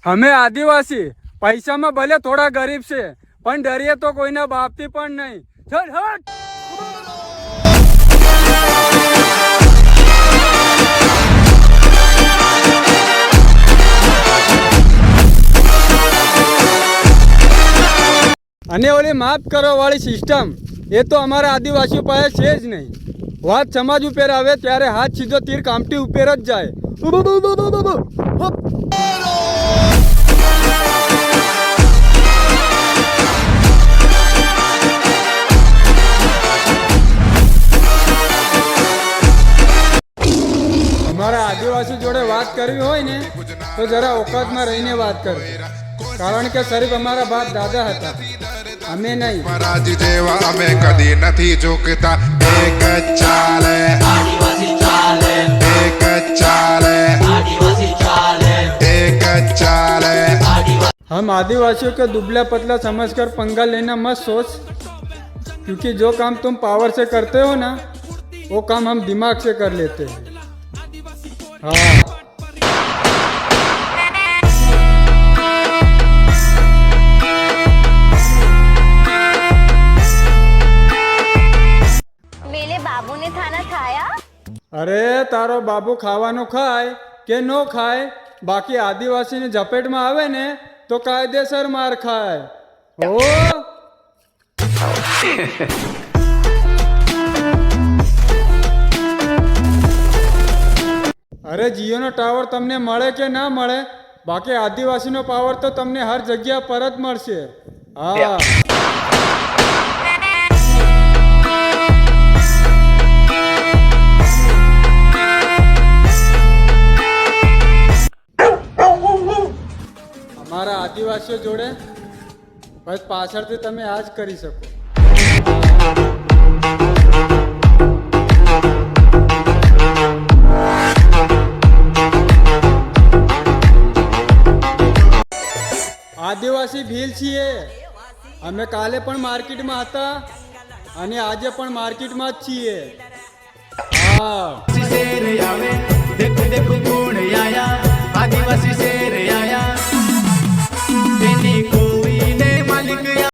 અમે આદિવાસી પૈસામાં ભલે થોડા ગરીબ છે પણ ડરીએ તો કોઈના બાપથી પણ નહીં. ચલ હટ. અને ઓલી માફ કરો વાળી સિસ્ટમ એ તો અમારા આદિવાસીઓ પાસે છે જ નહીં. વાત સમાજ ઉપર આવે ત્યારે હાથ સીધો તીર કામટી ઉપર જ જાય. અમારા આદિવાસી જોડે વાત કરવી હોય ને તો જરા ઓકાતમાં રહીને વાત કરો, કારણ કે શરીફ અમારા બાપ દાદા હતા, અમે નહીં. મહારાજ જેવા અમે કદી નથી ઝૂકતા. એક જ ચાલે આદિવાસી ચાલે, એક જ ચાલે આદિવાસી ચાલે, એક જ ચાલે. हम आदिवासियों के दुबला पतला समझकर पंगा लेना मत सोच, क्योंकि जो काम तुम पावर से करते हो ना वो काम हम दिमाग से कर लेते हैं. हाँ. मेरे बाबू ने खाना खाया? अरे तारो बाबू खाવાનો ખાય કે નો ખાય, બાકી આદિવાસીની ઝપેટમાં આવે ને તો કાયદેસર માર ખાય. ઓ અરે જીઓનો ટાવર તમને મળે કે ના મળે, બાકી આદિવાસીનો પાવર તો તમને હર જગ્યા પર જ મળશે. હા. અમારા આદિવાસીઓ જોડે બસ પાછળથી તમે આ જ કરી શકો. આદિવાસી ભીલ છીએ અમે. કાલે પણ માર્કેટમાં હતા અને આજે પણ માર્કેટમાં જ છીએ. હા.